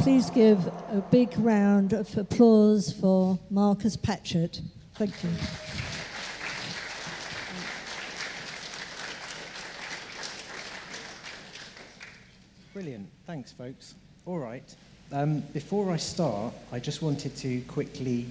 Please give a big round of applause for Marcus Patchett. Thank you. Brilliant. Thanks, folks. All right. Before I start, I just wanted to quickly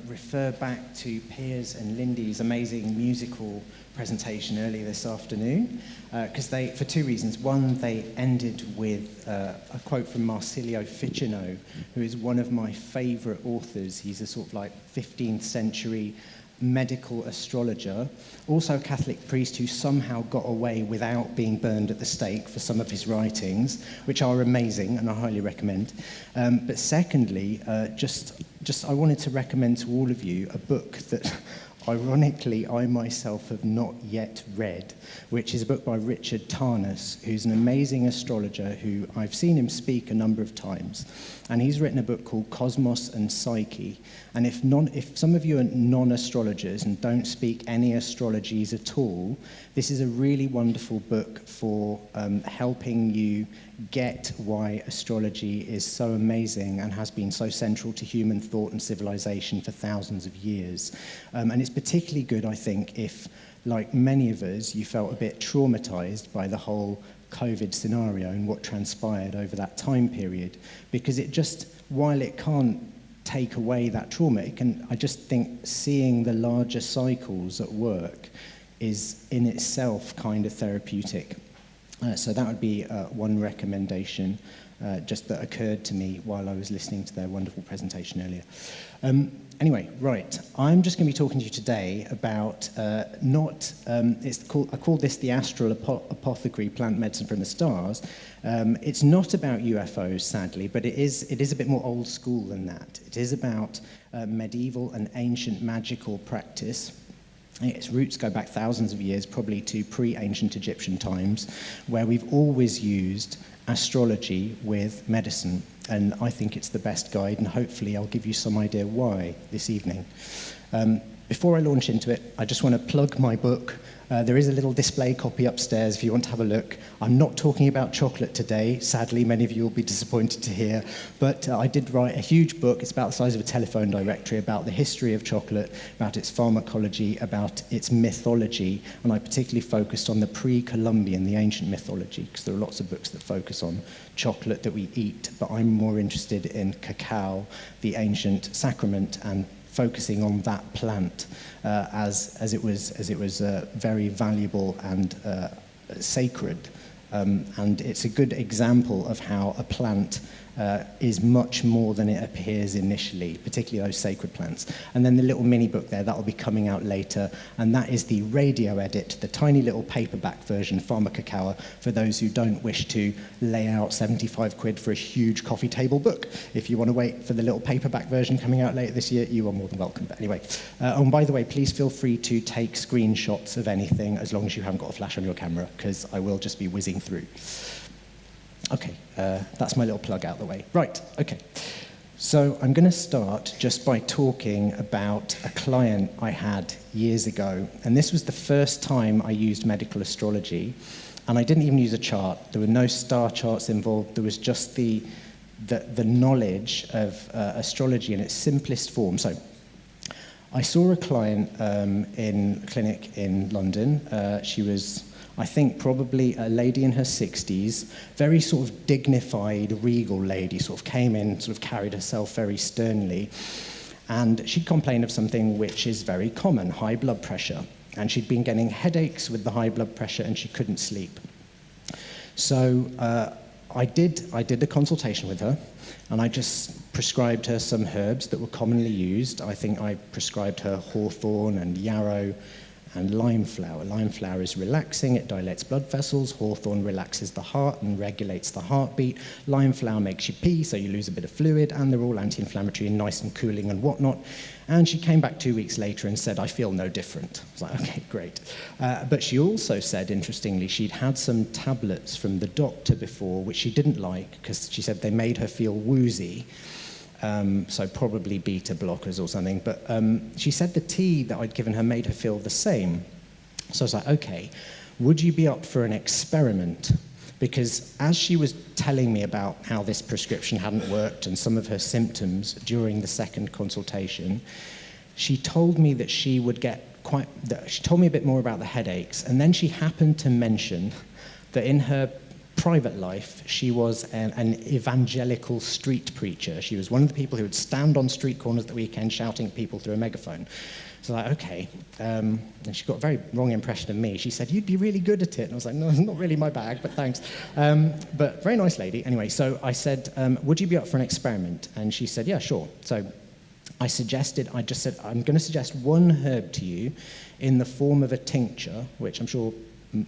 refer back to Piers and Lindy's amazing musical presentation earlier this afternoon, because for two reasons. One, they ended with a quote from Marsilio Ficino, who is one of my favourite authors. He's a sort of like 15th century medical astrologer, also a Catholic priest who somehow got away without being burned at the stake for some of his writings, which are amazing and I highly recommend. But secondly, just I wanted to recommend to all of you a book that ironically I myself have not yet read, which is a book by Richard Tarnas, who's an amazing astrologer who I've seen him speak a number of times. And he's written a book called Cosmos and Psyche. And if some of you are non-astrologers and don't speak any astrologies at all, this is a really wonderful book for helping you get why astrology is so amazing and has been so central to human thought and civilization for thousands of years. And it's particularly good, I think, if, like many of us, you felt a bit traumatized by the whole COVID scenario and what transpired over that time period, because it just, while it can't take away that trauma, I just think seeing the larger cycles at work is in itself kind of therapeutic. So that would be one recommendation just that occurred to me while I was listening to their wonderful presentation earlier. Anyway, right, I'm just going to be talking to you today about I call this the Astral Apothecary, Plant Medicine from the Stars. It's not about UFOs, sadly, but it is a bit more old school than that. It is about medieval and ancient magical practice. Its roots go back thousands of years, probably to pre-ancient Egyptian times, where we've always used astrology with medicine. And I think it's the best guide, and hopefully I'll give you some idea why this evening. Before I launch into it, I just want to plug my book. There is a little display copy upstairs if you want to have a look. I'm not talking about chocolate today. Sadly, many of you will be disappointed to hear. But I did write a huge book. It's about the size of a telephone directory about the history of chocolate, about its pharmacology, about its mythology. And I particularly focused on the pre-Columbian, the ancient mythology, because there are lots of books that focus on chocolate that we eat. But I'm more interested in cacao, the ancient sacrament, and focusing on that plant as it was very valuable and sacred. And it's a good example of how a plant is much more than it appears initially, particularly those sacred plants. And then the little mini book there, that will be coming out later, and that is the radio edit, the tiny little paperback version, Pharmacacao, for those who don't wish to lay out 75 quid for a huge coffee table book. If you want to wait for the little paperback version coming out later this year, you are more than welcome. But anyway, and by the way, please feel free to take screenshots of anything as long as you haven't got a flash on your camera, because I will just be whizzing through. Okay, that's my little plug out the way. Right, okay. So I'm going to start just by talking about a client I had years ago. And this was the first time I used medical astrology. And I didn't even use a chart. There were no star charts involved. There was just the knowledge of astrology in its simplest form. So I saw a client in a clinic in London. She was, I think, probably a lady in her 60s, very sort of dignified, regal lady, sort of came in, sort of carried herself very sternly. And she'd complained of something which is very common, high blood pressure. And she'd been getting headaches with the high blood pressure and she couldn't sleep. So I did a consultation with her, and I just prescribed her some herbs that were commonly used. I think I prescribed her hawthorn and yarrow and lime flower. Lime flower is relaxing, it dilates blood vessels. Hawthorn relaxes the heart and regulates the heartbeat. Lime flower makes you pee, so you lose a bit of fluid, and they're all anti-inflammatory and nice and cooling and whatnot. And she came back 2 weeks later and said, I feel no different. I was like, okay, great. But she also said, interestingly, she'd had some tablets from the doctor before, which she didn't like, because she said they made her feel woozy. So probably beta blockers or something. But she said the tea that I'd given her made her feel the same. So I was like, okay, would you be up for an experiment? because as she was telling me about how this prescription hadn't worked and some of her symptoms during the second consultation, she told me that she told me a bit more about the headaches, and then she happened to mention that in her private life, she was an evangelical street preacher. She was one of the people who would stand on street corners at the weekend shouting at people through a megaphone. So like, okay. And she got a very wrong impression of me. She said, "You'd be really good at it." And I was like, "No, it's not really my bag, but thanks." But very nice lady. Anyway, so I said, "Would you be up for an experiment?" And she said, "Yeah, sure." So I just said, "I'm going to suggest one herb to you in the form of a tincture," which I'm sure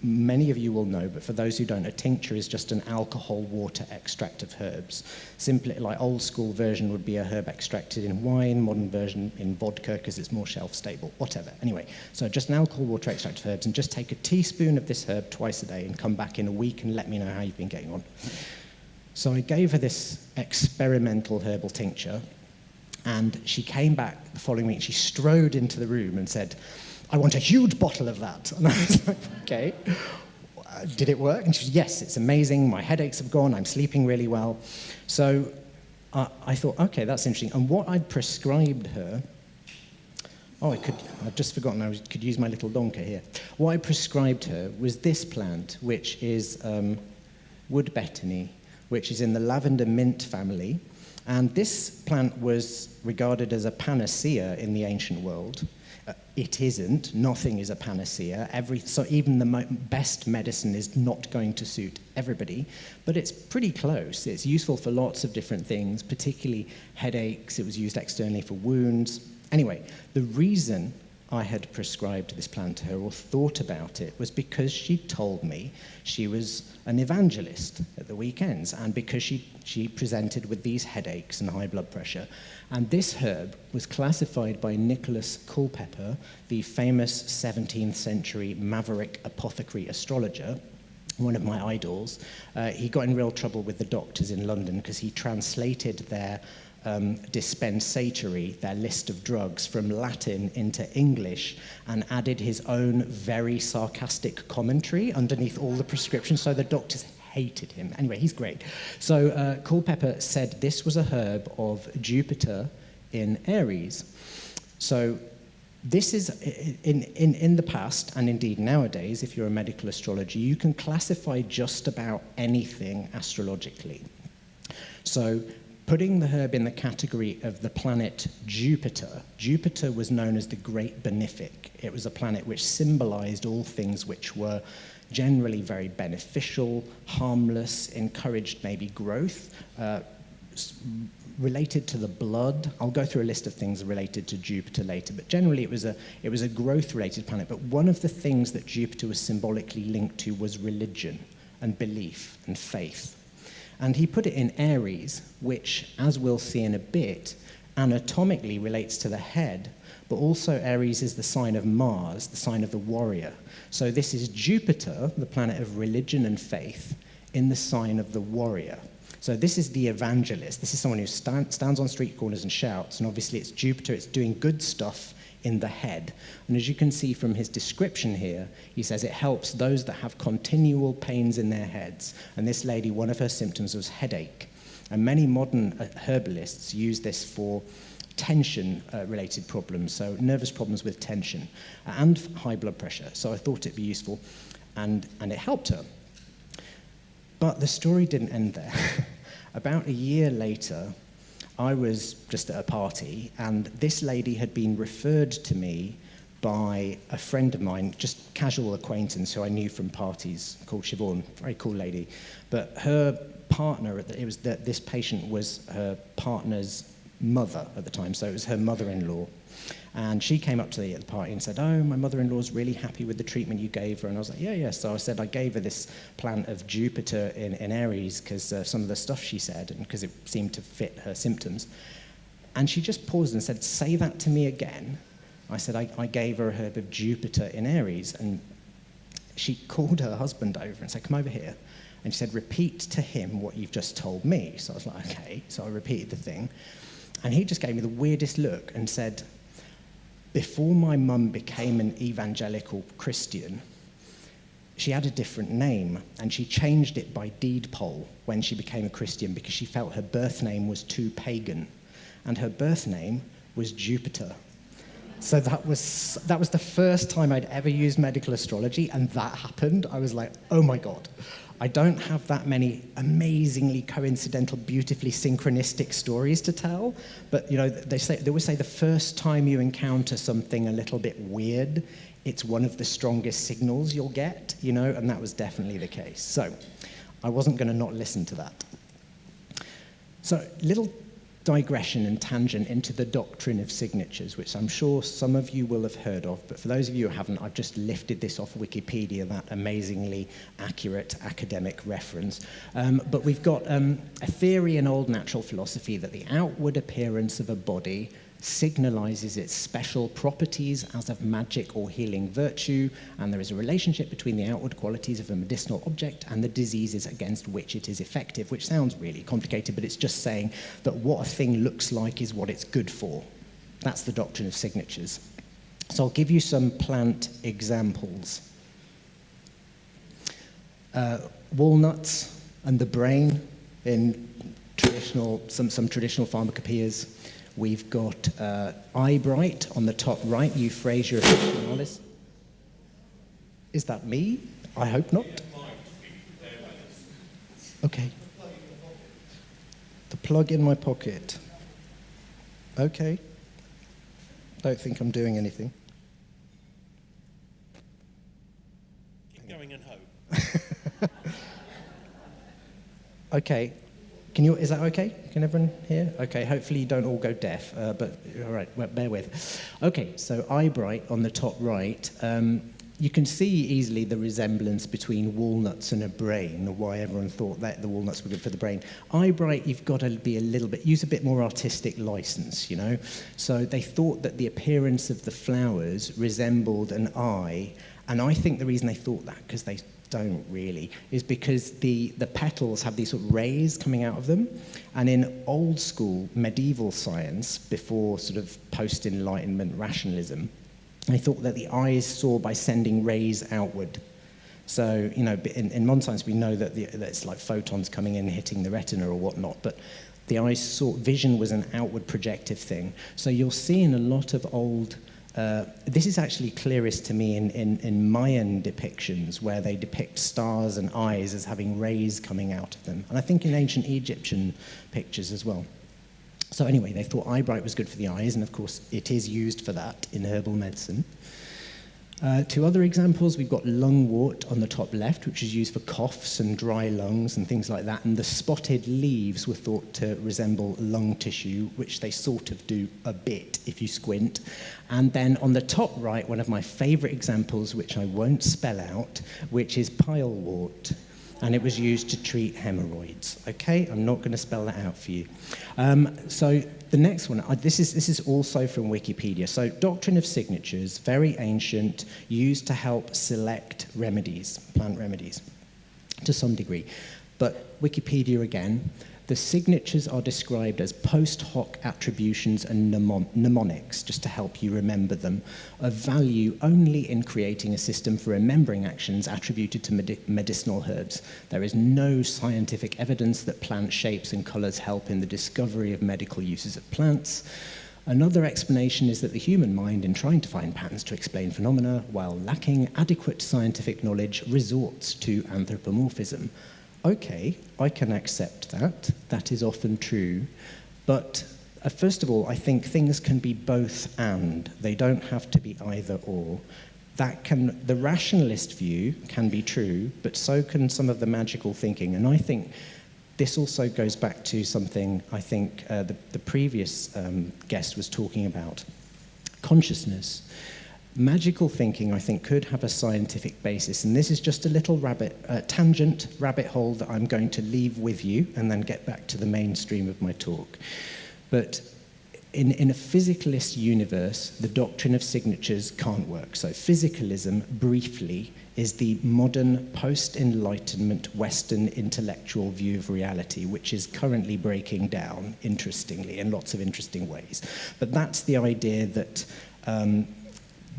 many of you will know, but for those who don't, a tincture is just an alcohol water extract of herbs. Simply, like old school version would be a herb extracted in wine, modern version in vodka because it's more shelf stable, whatever. Anyway, so just an alcohol water extract of herbs, and just take a teaspoon of this herb twice a day and come back in a week and let me know how you've been getting on. So I gave her this experimental herbal tincture, and she came back the following week. She strode into the room and said, "I want a huge bottle of that." And I was like, okay, did it work? And she said, "Yes, it's amazing. My headaches have gone. I'm sleeping really well." So I thought, okay, that's interesting. And what I'd prescribed her, I've just forgotten, I could use my little donker here. What I prescribed her was this plant, which is wood betony, which is in the lavender mint family. And this plant was regarded as a panacea in the ancient world. It isn't. Nothing is a panacea. So even the best medicine is not going to suit everybody, but it's pretty close. It's useful for lots of different things, particularly headaches. It was used externally for wounds. Anyway, the reason I had prescribed this plant to her or thought about it was because she told me she was an evangelist at the weekends, and because she presented with these headaches and high blood pressure. And this herb was classified by Nicholas Culpeper, the famous 17th century maverick apothecary astrologer, one of my idols. He got in real trouble with the doctors in London because he translated their dispensatory, their list of drugs, from Latin into English and added his own very sarcastic commentary underneath all the prescriptions, so the doctors hated him. Anyway, he's great. So Culpeper said this was a herb of Jupiter in Aries. So this is, in the past, and indeed nowadays, if you're a medical astrologer, you can classify just about anything astrologically. So putting the herb in the category of the planet Jupiter, Jupiter was known as the Great Benefic. It was a planet which symbolized all things which were generally very beneficial, harmless, encouraged maybe growth, related to the blood. I'll go through a list of things related to Jupiter later, but generally it was a growth-related planet. But one of the things that Jupiter was symbolically linked to was religion and belief and faith. And he put it in Aries, which, as we'll see in a bit, anatomically relates to the head, but also Aries is the sign of Mars, the sign of the warrior. So this is Jupiter, the planet of religion and faith, in the sign of the warrior. So this is the evangelist. This is someone who stands on street corners and shouts, and obviously it's Jupiter, it's doing good stuff in the head. And as you can see from his description here, he says it helps those that have continual pains in their heads. And this lady, one of her symptoms was headache. And many modern herbalists use this for tension-related problems, so nervous problems with tension, and high blood pressure. So I thought it'd be useful, and it helped her. But the story didn't end there. About a year later, I was just at a party, and this lady had been referred to me by a friend of mine, just casual acquaintance who I knew from parties, called Siobhan, very cool lady. But her partner, this patient was her partner's mother at the time, so it was her mother-in-law. And she came up to me at the party and said, "Oh, my mother-in-law's really happy with the treatment you gave her." And I was like, yeah. So I said I gave her this plant of Jupiter in Aries because some of the stuff she said, and because it seemed to fit her symptoms. And she just paused and said, "Say that to me again." I said, I gave her a herb of Jupiter in Aries. And she called her husband over and said, "Come over here." And she said, "Repeat to him what you've just told me." So I was like, okay. So I repeated the thing. And he just gave me the weirdest look and said, "Before my mum became an evangelical Christian, she had a different name, and she changed it by deed poll when she became a Christian because she felt her birth name was too pagan, and her birth name was Jupiter. So that was the first time I'd ever used medical astrology, and that happened. I was like, oh my God. I don't have that many amazingly coincidental, beautifully synchronistic stories to tell, but they always say the first time you encounter something a little bit weird, it's one of the strongest signals you'll get, and that was definitely the case. So I wasn't going to not listen to that. So little digression and tangent into the doctrine of signatures, which I'm sure some of you will have heard of, but for those of you who haven't, I've just lifted this off Wikipedia, that amazingly accurate academic reference. But we've got a theory in old natural philosophy that the outward appearance of a body signalizes its special properties as of magic or healing virtue, and there is a relationship between the outward qualities of a medicinal object and the diseases against which it is effective, which sounds really complicated, but it's just saying that what a thing looks like is what it's good for. That's the doctrine of signatures. So I'll give you some plant examples. Walnuts and the brain in some traditional pharmacopoeias. We've got eyebright on the top right, Euphrasia officinalis. Is that me? I hope not. Okay. The plug in my pocket. Okay. Don't think I'm doing anything. Keep going and hope. Okay. Is that okay? Can everyone hear? Okay, hopefully you don't all go deaf, but all right, well, bear with. Okay, so eyebright on the top right, you can see easily the resemblance between walnuts and a brain, or why everyone thought that the walnuts were good for the brain. Eyebright, you've got to be use a bit more artistic license, So they thought that the appearance of the flowers resembled an eye, and I think the reason they thought that, because they don't really, is because the petals have these sort of rays coming out of them, and in old school medieval science, before sort of post-Enlightenment rationalism, they thought that the eyes saw by sending rays outward. So, in modern science we know that it's like photons coming in, hitting the retina or whatnot, but the eyes saw, vision was an outward projective thing. So you'll see in a lot of old this is actually clearest to me in Mayan depictions, where they depict stars and eyes as having rays coming out of them. And I think in ancient Egyptian pictures as well. So anyway, they thought eyebright was good for the eyes, and of course it is used for that in herbal medicine. Two other examples, we've got lungwort on the top left, which is used for coughs and dry lungs and things like that, and the spotted leaves were thought to resemble lung tissue, which they sort of do a bit if you squint. And then on the top right, one of my favourite examples, which I won't spell out, which is pilewort, and it was used to treat hemorrhoids. Okay, I'm not going to spell that out for you. So the next one, this is also from Wikipedia. So doctrine of signatures, very ancient, used to help select remedies, plant remedies, to some degree. But Wikipedia again, the signatures are described as post hoc attributions and mnemonics, just to help you remember them, of value only in creating a system for remembering actions attributed to medicinal herbs. There is no scientific evidence that plant shapes and colours help in the discovery of medical uses of plants. Another explanation is that the human mind, in trying to find patterns to explain phenomena, while lacking adequate scientific knowledge, resorts to anthropomorphism. Okay, I can accept that. That is often true. But first of all, I think things can be both and. They don't have to be either or. The rationalist view can be true, but so can some of the magical thinking. And I think this also goes back to something I think the previous guest was talking about. Consciousness. Magical thinking, I think, could have a scientific basis, and this is just a little tangent rabbit hole that I'm going to leave with you and then get back to the mainstream of my talk. But in a physicalist universe, the doctrine of signatures can't work. So physicalism, briefly, is the modern post-Enlightenment Western intellectual view of reality, which is currently breaking down, interestingly, in lots of interesting ways. But that's the idea that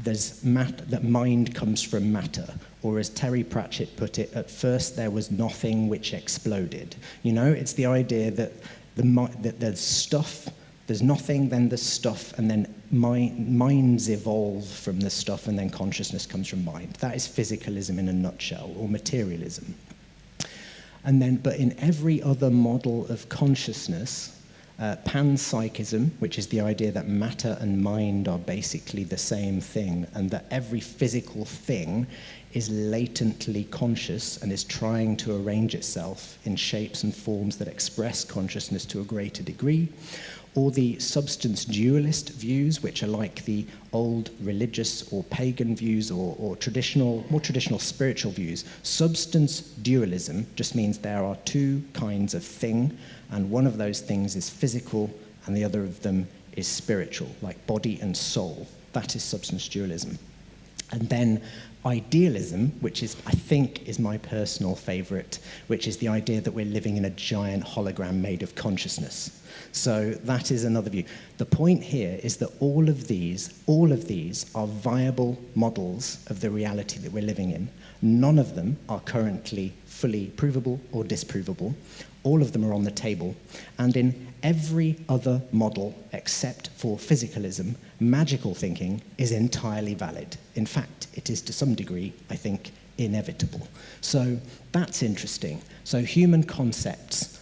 that mind comes from matter, or as Terry Pratchett put it, at first there was nothing which exploded. You know, it's the idea that that there's stuff, there's nothing, then there's stuff, and then minds evolve from the stuff, and then consciousness comes from mind. That is physicalism in a nutshell, or materialism. And then, but in every other model of consciousness, panpsychism, which is the idea that matter and mind are basically the same thing, and that every physical thing is latently conscious and is trying to arrange itself in shapes and forms that express consciousness to a greater degree, or the substance dualist views, which are like the old religious or pagan views, or more traditional spiritual views. Substance dualism just means there are two kinds of thing, and one of those things is physical and the other of them is spiritual, like body and soul. That is substance dualism. And then idealism, which is, I think, is my personal favorite, which is the idea that we're living in a giant hologram made of consciousness. So that is another view. The point here is that all of these are viable models of the reality that we're living in. None of them are currently fully provable or disprovable. All of them are on the table. And in every other model except for physicalism, magical thinking is entirely valid. In fact, it is to some degree, I think, inevitable. So that's interesting. So human concepts,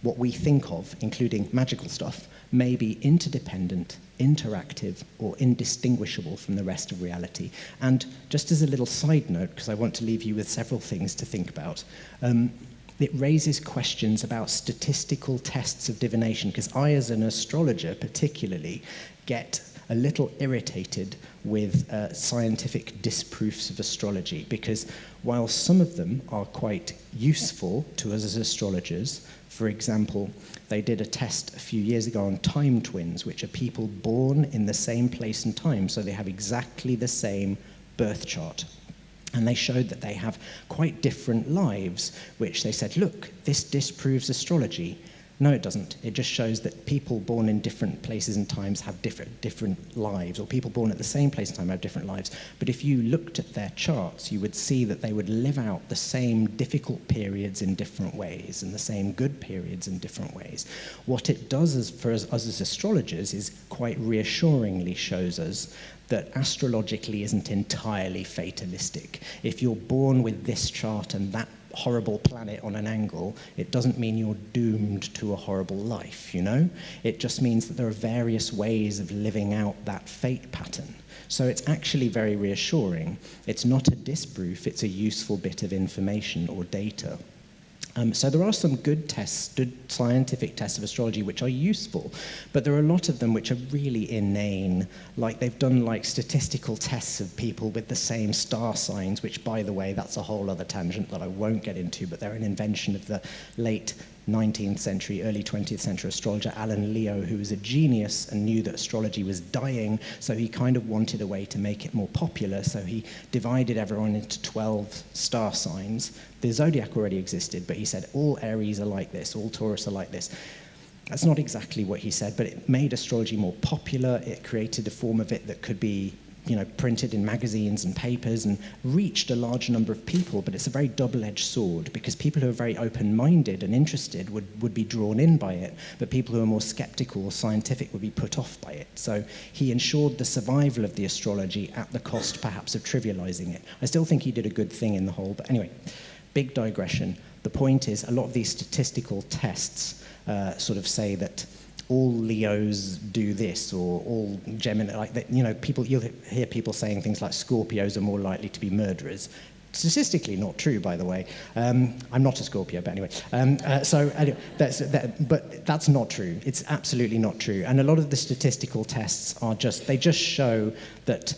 what we think of, including magical stuff, may be interdependent, interactive, or indistinguishable from the rest of reality. And just as a little side note, because I want to leave you with several things to think about, it raises questions about statistical tests of divination, because I, as an astrologer particularly, get a little irritated with scientific disproofs of astrology, because while some of them are quite useful to us as astrologers, for example, they did a test a few years ago on time twins, which are people born in the same place and time, so they have exactly the same birth chart. And they showed that they have quite different lives, which they said, look, this disproves astrology. No, it doesn't. It just shows that people born in different places and times have different lives, or people born at the same place and time have different lives. But if you looked at their charts, you would see that they would live out the same difficult periods in different ways and the same good periods in different ways. What it does for us as astrologers is quite reassuringly shows us that astrologically isn't entirely fatalistic. If you're born with this chart and that horrible planet on an angle, it doesn't mean you're doomed to a horrible life, you know? It just means that there are various ways of living out that fate pattern. So it's actually very reassuring. It's not a disproof, it's a useful bit of information or data. So there are some good tests, good scientific tests of astrology which are useful, but there are a lot of them which are really inane. Like they've done like statistical tests of people with the same star signs, which, by the way, that's a whole other tangent that I won't get into, but they're an invention of the late 19th century, early 20th century astrologer Alan Leo, who was a genius and knew that astrology was dying, so he kind of wanted a way to make it more popular, so he divided everyone into 12 star signs. The zodiac already existed, but he said all Aries are like this, all Taurus are like this. That's not exactly what he said, but it made astrology more popular. It created a form of it that could be, you know, printed in magazines and papers and reached a large number of people, but it's a very double-edged sword, because people who are very open-minded and interested would be drawn in by it, but people who are more skeptical or scientific would be put off by it. So he ensured the survival of the astrology at the cost, perhaps, of trivializing it. I still think he did a good thing in the whole, but anyway, big digression. The point is, a lot of these statistical tests sort of say that all Leos do this, or all Gemini, like that, you know, you'll hear people saying things like Scorpios are more likely to be murderers. Statistically not true, by the way. I'm not a Scorpio, but anyway. Anyway, but that's not true. It's absolutely not true. And a lot of the statistical tests are they just show that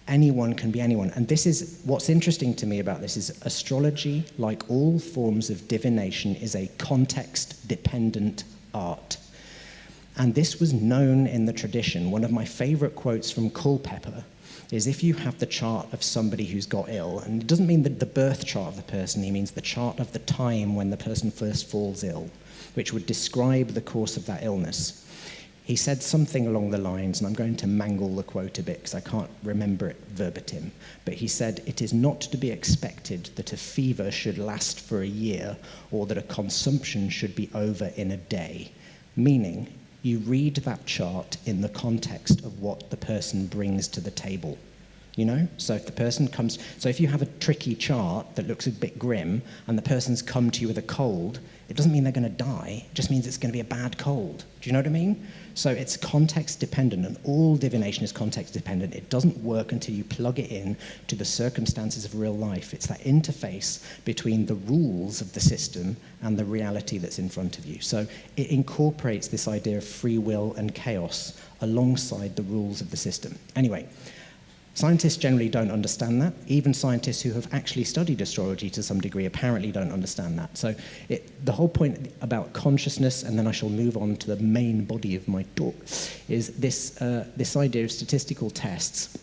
anyone can be anyone. And this is, what's interesting to me about this is astrology, like all forms of divination, is a context-dependent art. And this was known in the tradition. One of my favorite quotes from Culpeper is, if you have the chart of somebody who's got ill, and it doesn't mean the birth chart of the person, he means the chart of the time when the person first falls ill, which would describe the course of that illness. He said something along the lines, and I'm going to mangle the quote a bit because I can't remember it verbatim, but he said, "It is not to be expected that a fever should last for a year or that a consumption should be over in a day." Meaning, you read that chart in the context of what the person brings to the table. You know? So if the person comes, so if you have a tricky chart that looks a bit grim and the person's come to you with a cold, it doesn't mean they're going to die, it just means it's going to be a bad cold. Do you know what I mean? So it's context dependent, and all divination is context dependent. It doesn't work until you plug it in to the circumstances of real life. It's that interface between the rules of the system and the reality that's in front of you. So it incorporates this idea of free will and chaos alongside the rules of the system. Anyway, scientists generally don't understand that. Even scientists who have actually studied astrology to some degree apparently don't understand that. So the whole point about consciousness, and then I shall move on to the main body of my talk, is this idea of statistical tests.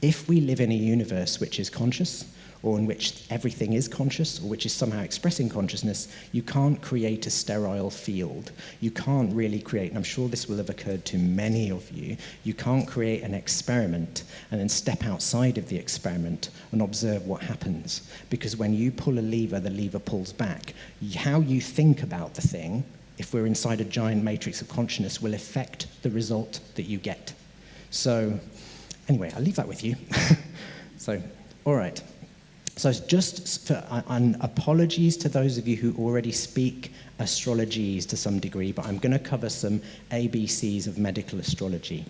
If we live in a universe which is conscious, or in which everything is conscious, or which is somehow expressing consciousness, you can't create a sterile field. You can't really create, and I'm sure this will have occurred to many of you, you can't create an experiment and then step outside of the experiment and observe what happens. Because when you pull a lever, the lever pulls back. How you think about the thing, if we're inside a giant matrix of consciousness, will affect the result that you get. So, anyway, I'll leave that with you. So, all right. So just for, and apologies to those of you who already speak astrologies to some degree, but I'm going to cover some ABCs of medical astrology.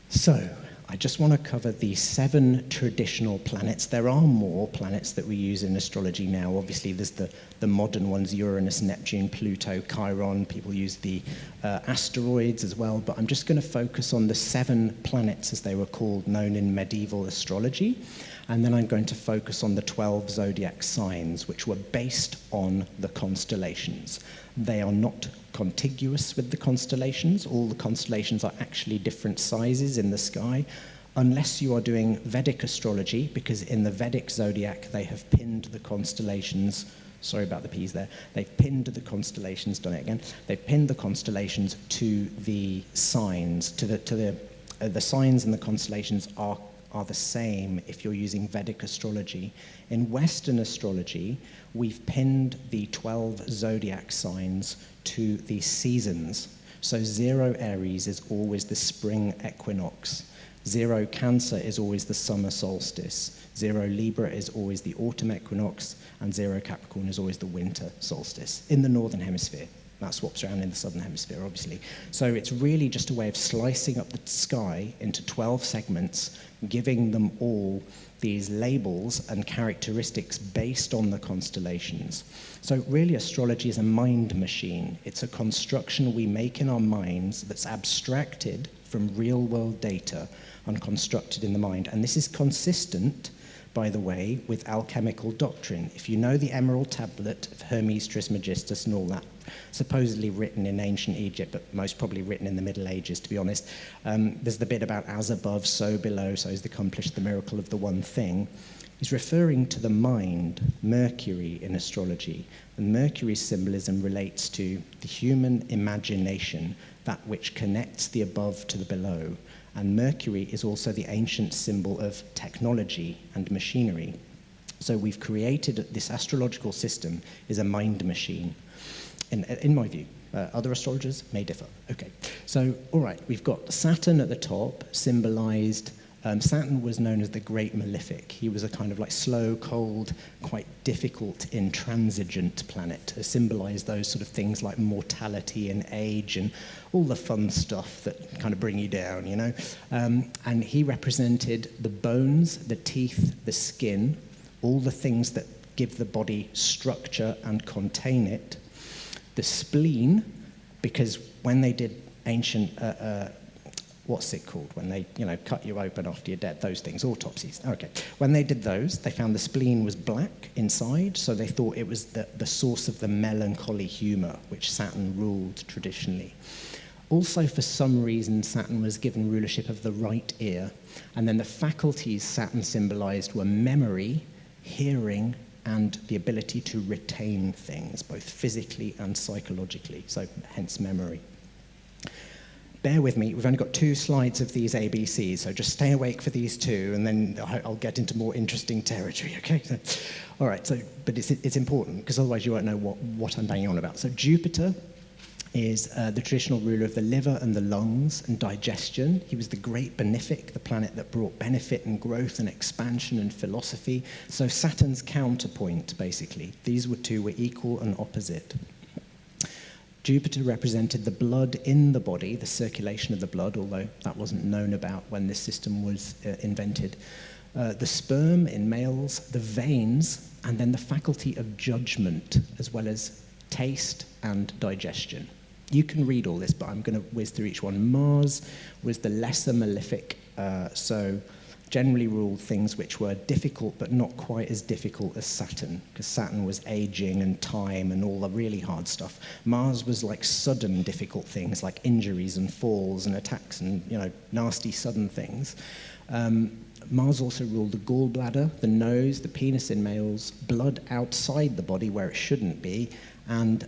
So I just want to cover the 7 traditional planets. There are more planets that we use in astrology now. Obviously, there's the modern ones, Uranus, Neptune, Pluto, Chiron. People use the asteroids as well, but I'm just going to focus on the 7 planets, as they were called, known in medieval astrology. And then I'm going to focus on the 12 zodiac signs, which were based on the constellations. They are not contiguous with the constellations. All the constellations are actually different sizes in the sky, unless you are doing Vedic astrology, because in the Vedic zodiac, they have pinned the constellations. Sorry about the P's there. They've pinned the constellations, done it again. They've pinned the constellations to the signs, to the signs and the constellations are the same if you're using Vedic astrology. In Western astrology, we've pinned the 12 zodiac signs to the seasons. So 0 Aries is always the spring equinox. 0 Cancer is always the summer solstice. 0 Libra is always the autumn equinox. And 0 Capricorn is always the winter solstice in the northern hemisphere. That swaps around in the southern hemisphere, obviously. So it's really just a way of slicing up the sky into 12 segments, giving them all these labels and characteristics based on the constellations. So really, astrology is a mind machine. It's a construction we make in our minds that's abstracted from real-world data and constructed in the mind. And this is consistent, by the way, with alchemical doctrine. If you know the Emerald Tablet of Hermes Trismegistus and all that, supposedly written in ancient Egypt, but most probably written in the Middle Ages, to be honest, there's the bit about as above, so below, so is accomplished the miracle of the one thing. Is referring to the mind, Mercury in astrology. And Mercury's symbolism relates to the human imagination, that which connects the above to the below. And Mercury is also the ancient symbol of technology and machinery. So we've created this astrological system is a mind machine, in my view. Other astrologers may differ. Okay, so all right, we've got Saturn at the top, symbolized. Saturn was known as the Great Malefic. He was a kind of like slow, cold, quite difficult, intransigent planet. Symbolized those sort of things like mortality and age and all the fun stuff that kind of bring you down, you know. And he represented the bones, the teeth, the skin, all the things that give the body structure and contain it. The spleen, because when they did ancient what's it called when they, cut you open after you're dead, those things, autopsies. Okay. When they did those, they found the spleen was black inside, so they thought it was the source of the melancholy humor, which Saturn ruled traditionally. Also, for some reason, Saturn was given rulership of the right ear, and then the faculties Saturn symbolized were memory, hearing, and the ability to retain things, both physically and psychologically, so hence memory. bear with me, we've only got 2 slides of these ABCs, so just stay awake for these 2, and then I'll get into more interesting territory, okay? So, all right, so, but it's important, because otherwise you won't know what I'm banging on about. So Jupiter is the traditional ruler of the liver and the lungs and digestion. He was the great benefic, the planet that brought benefit and growth and expansion and philosophy. So Saturn's counterpoint, basically. These two were equal and opposite. Jupiter represented the blood in the body, the circulation of the blood, although that wasn't known about when this system was invented. The sperm in males, the veins, and then the faculty of judgment, as well as taste and digestion. You can read all this, but I'm going to whiz through each one. Mars was the lesser malefic, so generally ruled things which were difficult, but not quite as difficult as Saturn, because Saturn was aging and time and all the really hard stuff. Mars was like sudden difficult things, like injuries and falls and attacks and, you know, nasty sudden things. Mars also ruled the gallbladder, the nose, the penis in males, blood outside the body where it shouldn't be, and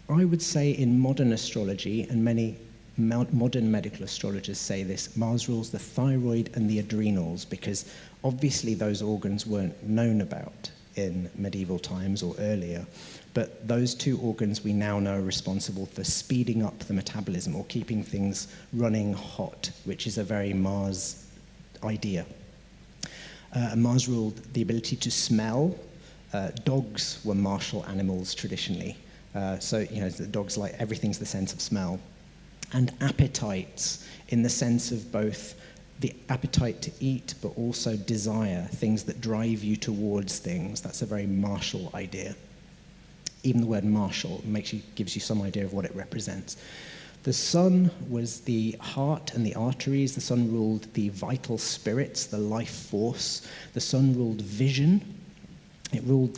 I would say in modern astrology, and many modern medical astrologers say this, Mars rules the thyroid and the adrenals, because obviously those organs weren't known about in medieval times or earlier, but those 2 organs we now know are responsible for speeding up the metabolism or keeping things running hot, which is a very Mars idea. Mars ruled the ability to smell. Dogs were martial animals traditionally. So, you know, the dogs, like, everything's the sense of smell. And appetites, in the sense of both the appetite to eat, but also desire, things that drive you towards things. That's a very martial idea. Even the word martial gives you some idea of what it represents. The sun was the heart and the arteries. The sun ruled the vital spirits, the life force. The sun ruled vision. It ruled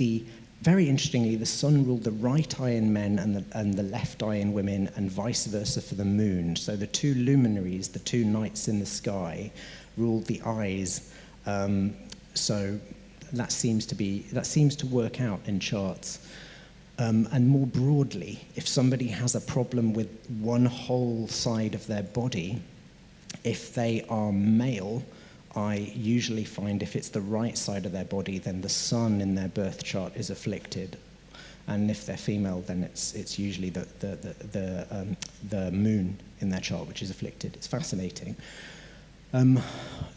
very interestingly, the sun ruled the right eye in men and the left eye in women, and vice versa for the moon. So the 2 luminaries, the 2 nights in the sky, ruled the eyes. So that seems to work out in charts. And more broadly, if somebody has a problem with one whole side of their body, if they are male, I usually find if it's the right side of their body, then the sun in their birth chart is afflicted, and if they're female, then it's usually the moon in their chart which is afflicted. It's fascinating.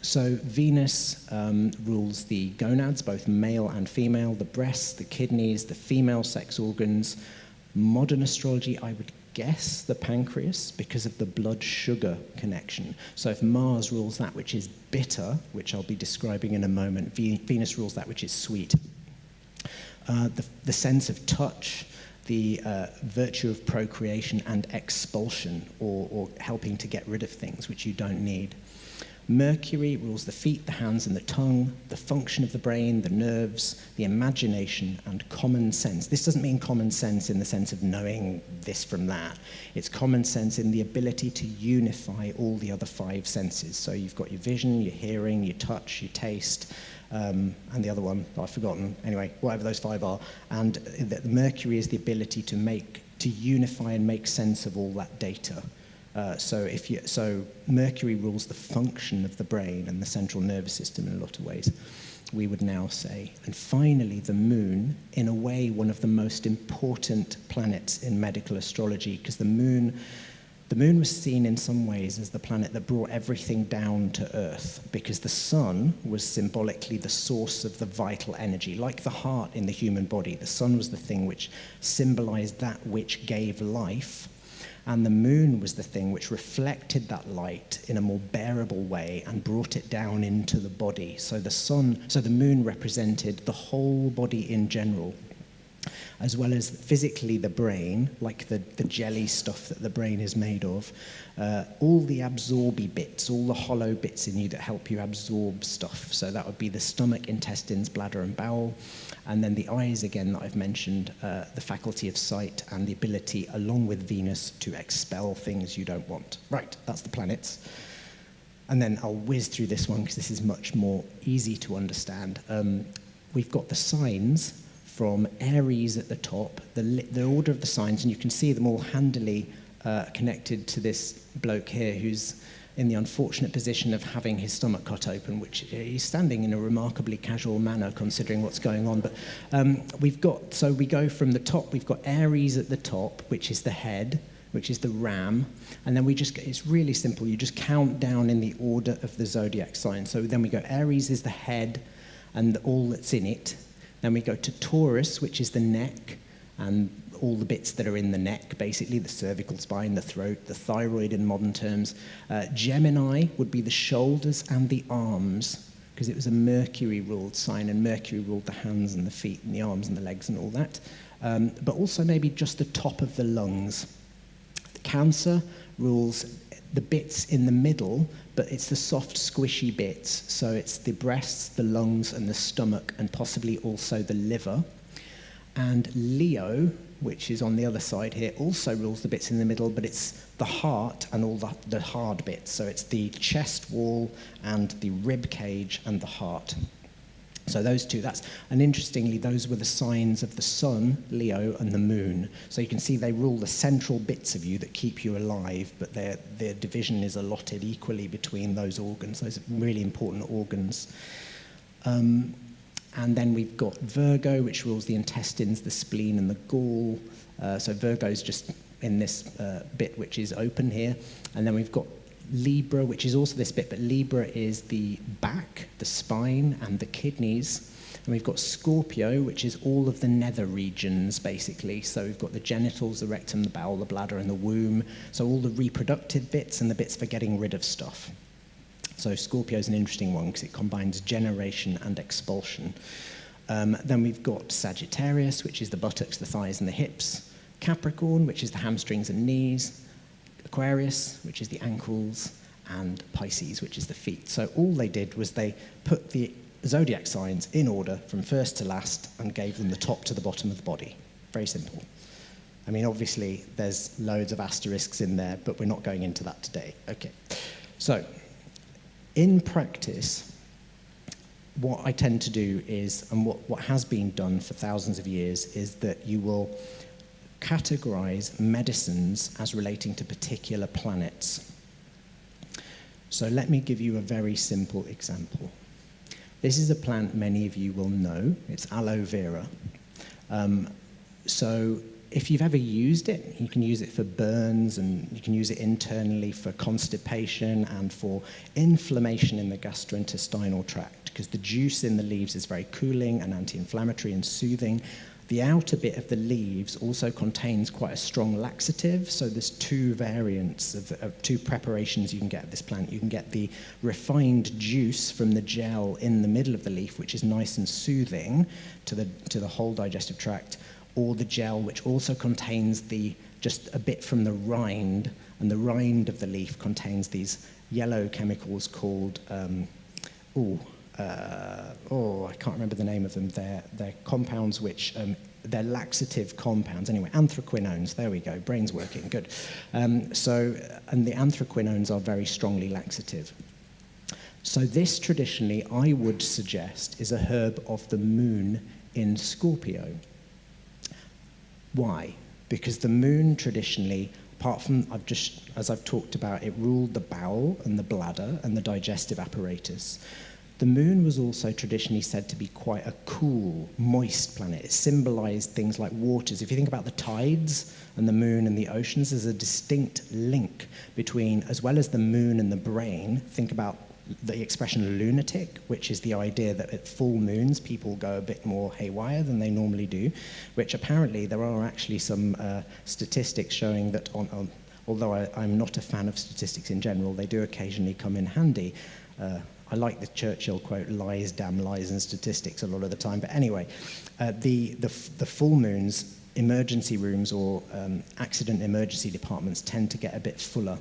So Venus rules the gonads, both male and female, the breasts, the kidneys, the female sex organs. Modern astrology, I would guess the pancreas, because of the blood-sugar connection. So if Mars rules that which is bitter, which I'll be describing in a moment, Venus rules that which is sweet. The sense of touch, the virtue of procreation and expulsion, or helping to get rid of things which you don't need. Mercury rules the feet, the hands, and the tongue, the function of the brain, the nerves, the imagination, and common sense. This doesn't mean common sense in the sense of knowing this from that. It's common sense in the ability to unify all the other 5 senses. So you've got your vision, your hearing, your touch, your taste, and the other one I've forgotten. Anyway, whatever those 5 are. And Mercury is the ability to unify and make sense of all that data. So Mercury rules the function of the brain and the central nervous system in a lot of ways, we would now say. And finally, the moon, in a way, one of the most important planets in medical astrology, because the moon was seen in some ways as the planet that brought everything down to Earth, because the sun was symbolically the source of the vital energy. Like the heart in the human body, the sun was the thing which symbolized that which gave life. And the moon was the thing which reflected that light in a more bearable way and brought it down into the body. So the moon represented the whole body in general, as well as physically the brain, like the jelly stuff that the brain is made of, all the absorby bits, all the hollow bits in you that help you absorb stuff. So that would be the stomach, intestines, bladder, and bowel. And then the eyes, again, that I've mentioned, the faculty of sight and the ability, along with Venus, to expel things you don't want. Right, that's the planets. And then I'll whiz through this one because this is much more easy to understand. We've got the signs from Aries at the top, the order of the signs, and you can see them all handily connected to this bloke here who's in the unfortunate position of having his stomach cut open, which he's standing in a remarkably casual manner considering what's going on. But we go from the top, we've got Aries at the top, which is the head, which is the ram, and then it's really simple. You just count down in the order of the zodiac sign. So then we go, Aries is the head and all that's in it. Then we go to Taurus, which is the neck, and all the bits that are in the neck, basically the cervical spine, the throat, the thyroid in modern terms. Gemini would be the shoulders and the arms, because it was a Mercury-ruled sign, and Mercury ruled the hands and the feet and the arms and the legs and all that. But also maybe just the top of the lungs. The Cancer rules the bits in the middle, but it's the soft, squishy bits. So it's the breasts, the lungs, and the stomach, and possibly also the liver. And Leo, which is on the other side here, also rules the bits in the middle, but it's the heart and all the hard bits. So it's the chest wall and the rib cage and the heart. So those two, and interestingly, those were the signs of the sun, Leo, and the moon. So you can see they rule the central bits of you that keep you alive, but their division is allotted equally between those organs. Those are really important organs. And then we've got Virgo, which rules the intestines, the spleen, and the gall. So Virgo's just in this bit which is open here. And then we've got Libra, which is also this bit, but Libra is the back, the spine, and the kidneys. And we've got Scorpio, which is all of the nether regions, basically. So we've got the genitals, the rectum, the bowel, the bladder, and the womb. So all the reproductive bits and the bits for getting rid of stuff. So Scorpio is an interesting one because it combines generation and expulsion. Then we've got Sagittarius, which is the buttocks, the thighs, and the hips. Capricorn, which is the hamstrings and knees. Aquarius, which is the ankles. And Pisces, which is the feet. So all they did was they put the zodiac signs in order from first to last and gave them the top to the bottom of the body. Very simple. I mean, obviously, there's loads of asterisks in there, but we're not going into that today. Okay. So in practice, what I tend to do is, and what has been done for thousands of years, is that you will categorize medicines as relating to particular planets. So let me give you a very simple example. This is a plant many of you will know. It's aloe vera. So if you've ever used it, you can use it for burns, and you can use it internally for constipation and for inflammation in the gastrointestinal tract, because the juice in the leaves is very cooling and anti-inflammatory and soothing. The outer bit of the leaves also contains quite a strong laxative, so there's two variants of two preparations you can get of this plant. You can get the refined juice from the gel in the middle of the leaf, which is nice and soothing to the whole digestive tract, or the gel, which also contains just a bit from the rind, and the rind of the leaf contains these yellow chemicals called, I can't remember the name of them. They're compounds which, they're laxative compounds. Anyway, anthraquinones, there we go, brain's working, good. And the anthraquinones are very strongly laxative. So this traditionally, I would suggest, is a herb of the moon in Scorpio. Why? Because the moon traditionally, apart from, as I've talked about, it ruled the bowel and the bladder and the digestive apparatus. The moon was also traditionally said to be quite a cool, moist planet. It symbolized things like waters. If you think about the tides and the moon and the oceans, there's a distinct link between, as well as the moon and the brain, think about the expression lunatic, which is the idea that at full moons people go a bit more haywire than they normally do, which apparently there are actually some statistics showing that although I'm not a fan of statistics in general, they do occasionally come in handy. I like the Churchill quote, lies, damn lies, and statistics a lot of the time. But anyway, the full moons, emergency rooms or accident emergency departments tend to get a bit fuller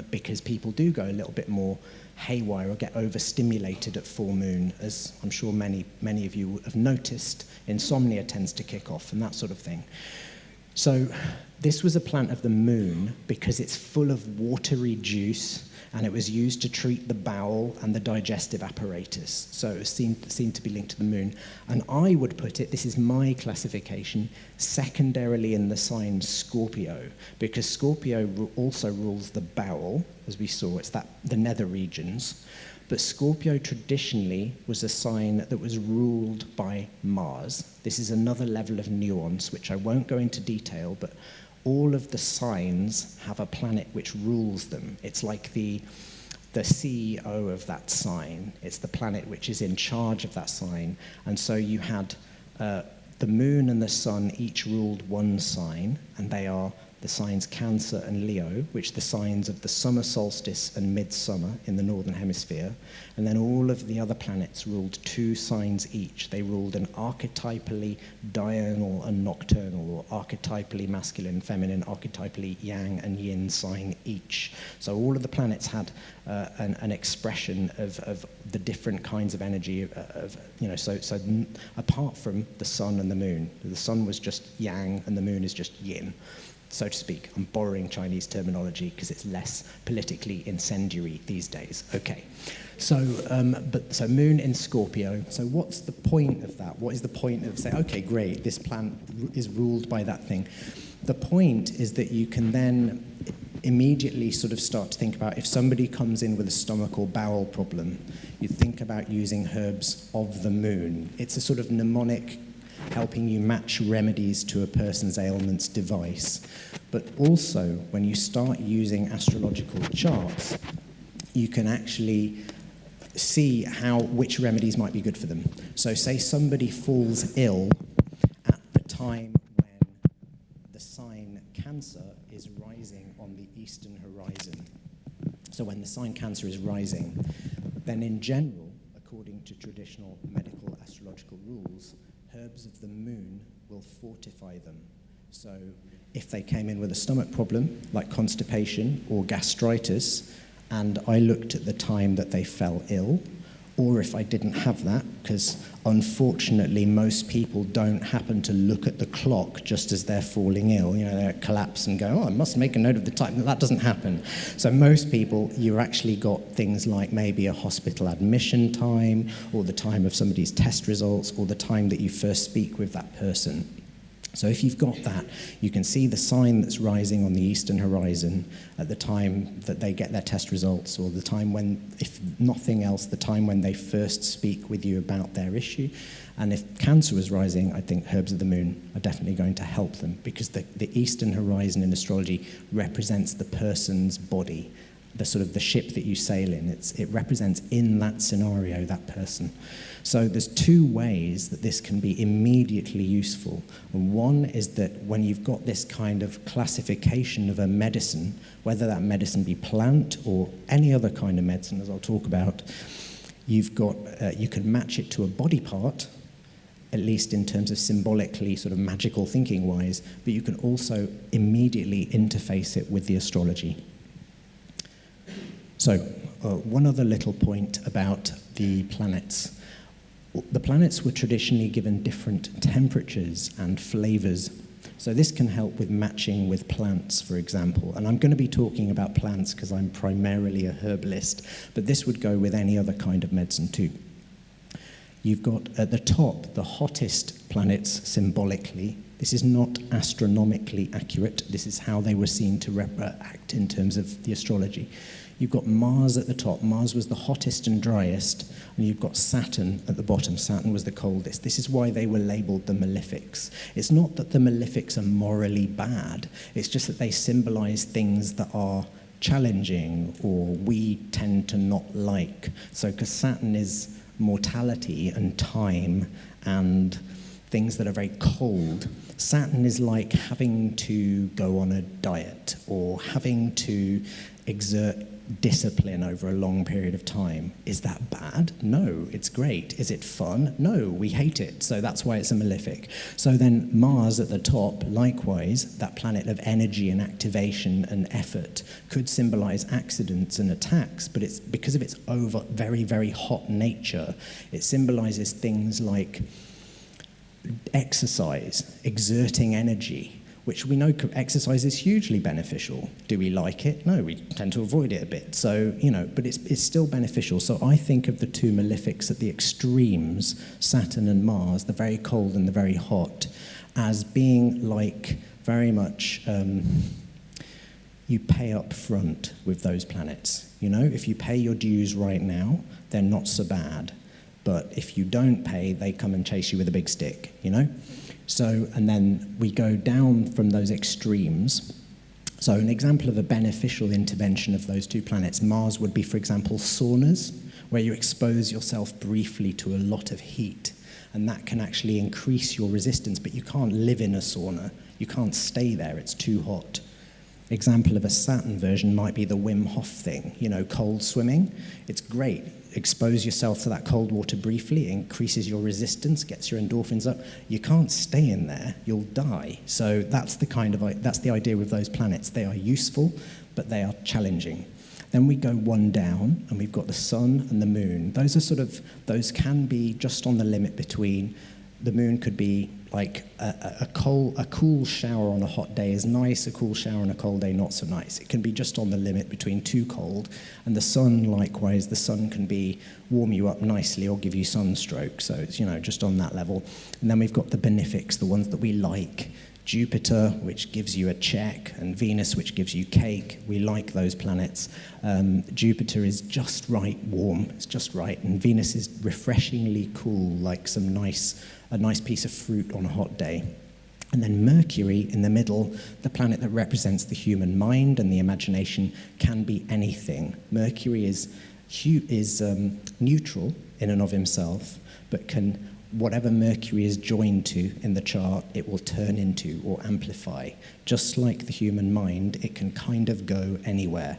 because people do go a little bit more haywire or get overstimulated at full moon, as I'm sure many of you have noticed. Insomnia tends to kick off and that sort of thing. So this was a plant of the moon because it's full of watery juice and it was used to treat the bowel and the digestive apparatus. So it seemed to be linked to the moon. And I would put it, this is my classification, secondarily in the sign Scorpio, because Scorpio also rules the bowel, as we saw, it's the nether regions. But Scorpio traditionally was a sign that was ruled by Mars. This is another level of nuance, which I won't go into detail, but all of the signs have a planet which rules them. It's like the CEO of that sign. It's the planet which is in charge of that sign. And so you had the moon and the sun each ruled one sign, and they are the signs Cancer and Leo, which are the signs of the summer solstice and midsummer in the northern hemisphere. And then all of the other planets ruled two signs each. They ruled an archetypally diurnal and nocturnal, or archetypally masculine, feminine, archetypally yang and yin sign each. So all of the planets had an expression of the different kinds of energy so apart from the sun and the moon. The sun was just yang and the moon is just yin, so to speak. I'm borrowing Chinese terminology because it's less politically incendiary these days. Okay, so moon in Scorpio. So what's the point of that? What is the point of saying, okay, great, this planet is ruled by that thing? The point is that you can then immediately sort of start to think about, if somebody comes in with a stomach or bowel problem, you think about using herbs of the moon. It's a sort of mnemonic helping you match remedies to a person's ailments device. But also, when you start using astrological charts, you can actually see which remedies might be good for them. So say somebody falls ill at the time when the sign Cancer is rising on the eastern horizon. So when the sign Cancer is rising, then in general, according to traditional medical astrological rules, herbs of the moon will fortify them. So if they came in with a stomach problem, like constipation or gastritis, and I looked at the time that they fell ill, or if I didn't have that, because unfortunately most people don't happen to look at the clock just as they're falling ill. They collapse and go, oh, I must make a note of the time. That doesn't happen. So most people, you've actually got things like maybe a hospital admission time, or the time of somebody's test results, or the time that you first speak with that person. So if you've got that, you can see the sign that's rising on the eastern horizon at the time that they get their test results, or the time when, if nothing else, the time when they first speak with you about their issue. And if Cancer is rising, I think herbs of the moon are definitely going to help them, because the eastern horizon in astrology represents the person's body, the sort of the ship that you sail in. It represents in that scenario that person. So there's two ways that this can be immediately useful. And one is that when you've got this kind of classification of a medicine, whether that medicine be plant or any other kind of medicine, as I'll talk about, you've got you can match it to a body part, at least in terms of symbolically sort of magical thinking wise, but you can also immediately interface it with the astrology. So one other little point about the planets. The planets were traditionally given different temperatures and flavors. So this can help with matching with plants, for example. And I'm going to be talking about plants because I'm primarily a herbalist, but this would go with any other kind of medicine too. You've got at the top the hottest planets symbolically. This is not astronomically accurate. This is how they were seen to act in terms of the astrology. You've got Mars at the top. Mars was the hottest and driest, and you've got Saturn at the bottom. Saturn was the coldest. This is why they were labeled the malefics. It's not that the malefics are morally bad. It's just that they symbolize things that are challenging or we tend to not like. So because Saturn is mortality and time and things that are very cold, Saturn is like having to go on a diet or having to exert discipline over a long period of time. Is that bad? No, it's great. Is it fun? No, we hate it. So that's why it's a malefic. So then Mars at the top, likewise, that planet of energy and activation and effort, could symbolize accidents and attacks, but it's because of its very, very hot nature, it symbolizes things like exercise, exerting energy, which we know exercise is hugely beneficial. Do we like it? No, we tend to avoid it a bit. So, but it's still beneficial. So I think of the two malefics at the extremes, Saturn and Mars, the very cold and the very hot, as being like very much you pay up front with those planets. If you pay your dues right now, they're not so bad. But if you don't pay, they come and chase you with a big stick, So, and then we go down from those extremes. So an example of a beneficial intervention of those two planets, Mars would be, for example, saunas, where you expose yourself briefly to a lot of heat. And that can actually increase your resistance, but you can't live in a sauna. You can't stay there, it's too hot. Example of a Saturn version might be the Wim Hof thing, cold swimming. It's great. Expose yourself to that cold water briefly, increases your resistance, gets your endorphins up. You can't stay in there, you'll die. So that's the idea with those planets. They are useful, but they are challenging. Then we go one down, and we've got the sun and the moon. Those can be just on the limit between. The moon could be like a cool shower on a hot day is nice, a cool shower on a cold day not so nice. It can be just on the limit between too cold. And the sun, likewise, the sun can warm you up nicely or give you sunstroke. So it's, just on that level. And then we've got the benefics, the ones that we like. Jupiter, which gives you a check, and Venus, which gives you cake. We like those planets. Jupiter is just right warm, it's just right, and Venus is refreshingly cool, like a nice piece of fruit on a hot day. And then Mercury in the middle, the planet that represents the human mind and the imagination, can be anything. Mercury is neutral in and of himself, but whatever Mercury is joined to in the chart, it will turn into or amplify. Just like the human mind, it can kind of go anywhere.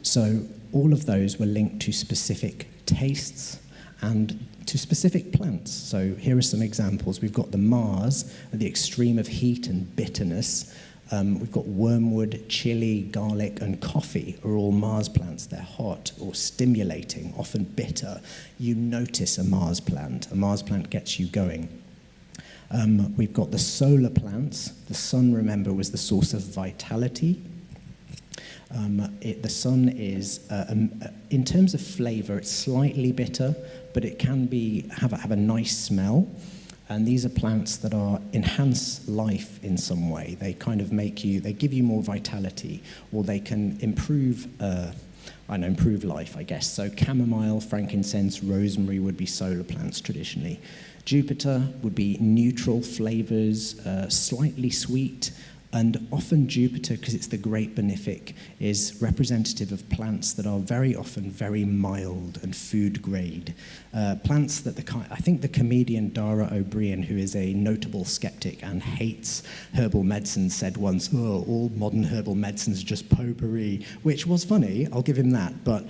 So all of those were linked to specific tastes and to specific plants. So here are some examples. We've got the Mars at the extreme of heat and bitterness. We've got wormwood, chili, garlic, and coffee are all Mars plants. They're hot or stimulating, often bitter. You notice a Mars plant. A Mars plant gets you going. We've got the solar plants. The sun, remember, was the source of vitality. The sun is, in terms of flavor, it's slightly bitter, but it can have a nice smell. And these are plants that enhance life in some way. They kind of they give you more vitality, or they can improve life, I guess. So chamomile, frankincense, rosemary would be solar plants traditionally. Jupiter would be neutral flavors, slightly sweet, and often Jupiter, because it's the great benefic, is representative of plants that are very often very mild and food grade. Plants that I think the comedian Dara O'Brien, who is a notable skeptic and hates herbal medicine, said once, "Oh, all modern herbal medicine's just potpourri," which was funny, I'll give him that. But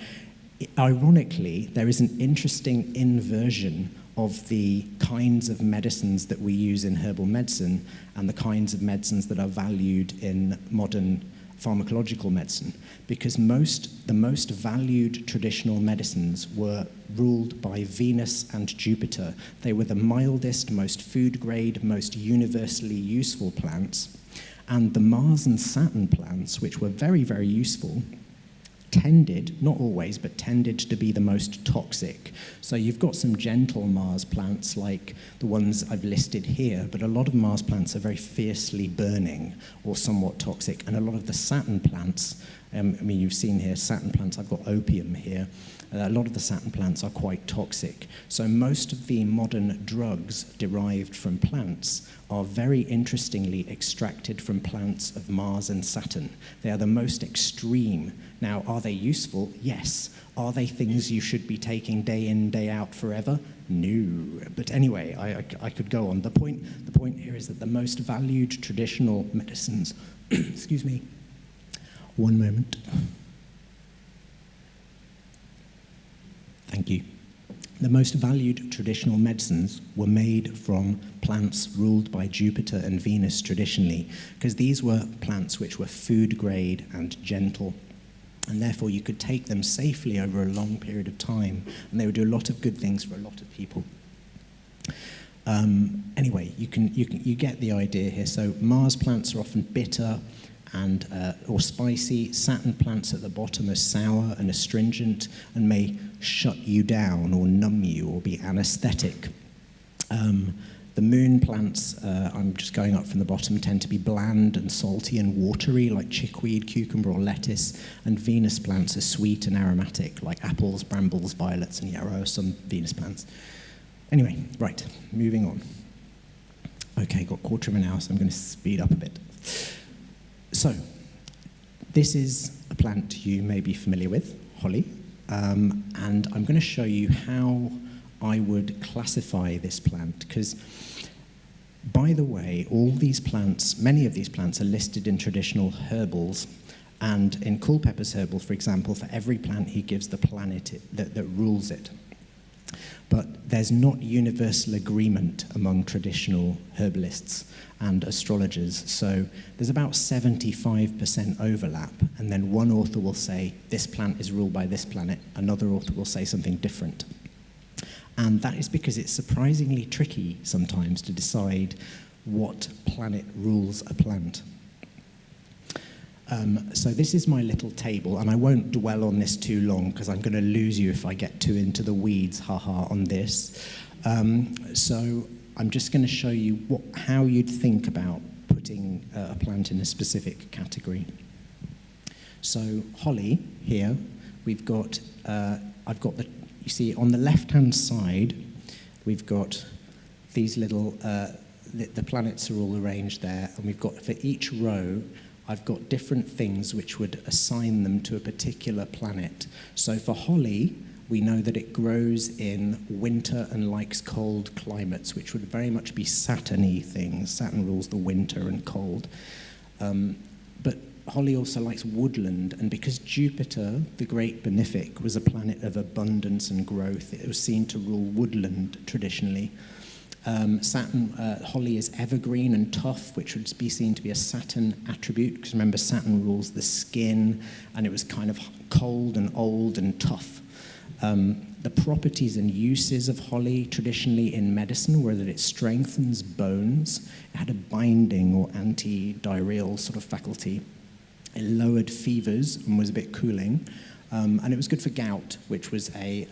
ironically, there is an interesting inversion of the kinds of medicines that we use in herbal medicine and the kinds of medicines that are valued in modern pharmacological medicine, because the most valued traditional medicines were ruled by Venus and Jupiter. They were the mildest, most food-grade, most universally useful plants, and the Mars and Saturn plants, which were very, very useful, tended, not always, but tended to be the most toxic. So you've got some gentle Mars plants like the ones I've listed here, but a lot of Mars plants are very fiercely burning or somewhat toxic, and a lot of the Saturn plants, you've seen here Saturn plants, I've got opium here, a lot of the Saturn plants are quite toxic. So most of the modern drugs derived from plants are very interestingly extracted from plants of Mars and Saturn. They are the most extreme. Now, are they useful? Yes. Are they things you should be taking day in, day out forever? No. But anyway, I could go on. The point here is that the most valued traditional medicines, excuse me, one moment. Thank you. The most valued traditional medicines were made from plants ruled by Jupiter and Venus traditionally, because these were plants which were food grade and gentle, and therefore you could take them safely over a long period of time, and they would do a lot of good things for a lot of people. Anyway, you get the idea here. So Mars plants are often bitter and or spicy. Saturn plants at the bottom are sour and astringent and may shut you down or numb you or be anesthetic. The moon plants, I'm just going up from the bottom, tend to be bland and salty and watery, like chickweed, cucumber, or lettuce. And Venus plants are sweet and aromatic, like apples, brambles, violets, and yarrow, some Venus plants. Anyway, right, moving on. Okay, got a quarter of an hour, so I'm going to speed up a bit. So, this is a plant you may be familiar with, holly, and I'm going to show you how I would classify this plant, because, by the way, all these plants, many of these plants are listed in traditional herbals, and in Culpeper's herbal, for example, for every plant he gives the planet that rules it. But there's not universal agreement among traditional herbalists and astrologers, so there's about 75% overlap, and then one author will say, this plant is ruled by this planet, another author will say something different. And that is because it's surprisingly tricky sometimes to decide what planet rules a plant. So this is my little table, and I won't dwell on this too long because I'm going to lose you if I get too into the weeds, haha, on this. So I'm just going to show you how you'd think about putting a plant in a specific category. So holly here, we've got, I've got you see on the left-hand side, we've got these little, the planets are all arranged there, and we've got for each row, I've got different things which would assign them to a particular planet. So for holly, we know that it grows in winter and likes cold climates, which would very much be Saturn-y things. Saturn rules the winter and cold. But holly also likes woodland, and because Jupiter, the great benefic, was a planet of abundance and growth, it was seen to rule woodland traditionally. Holly is evergreen and tough, which would be seen to be a Saturn attribute, because remember, Saturn rules the skin, and it was kind of cold and old and tough. The properties and uses of holly traditionally in medicine were that it strengthens bones, it had a binding or anti-diarrheal sort of faculty, it lowered fevers and was a bit cooling, and it was good for gout, which was a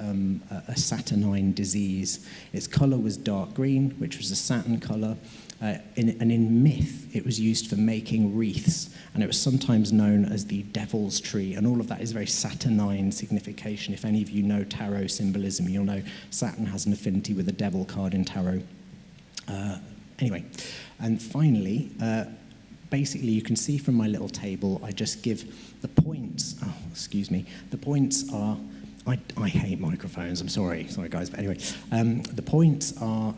Saturnine disease. Its colour was dark green, which was a Saturn colour, and in myth it was used for making wreaths, and it was sometimes known as the devil's tree, and all of that is very Saturnine signification. If any of you know tarot symbolism, you'll know Saturn has an affinity with the devil card in tarot. Anyway, and finally, basically, you can see from my little table, I just give the points. Oh, excuse me. The points are, I hate microphones, I'm sorry guys, but anyway. The points are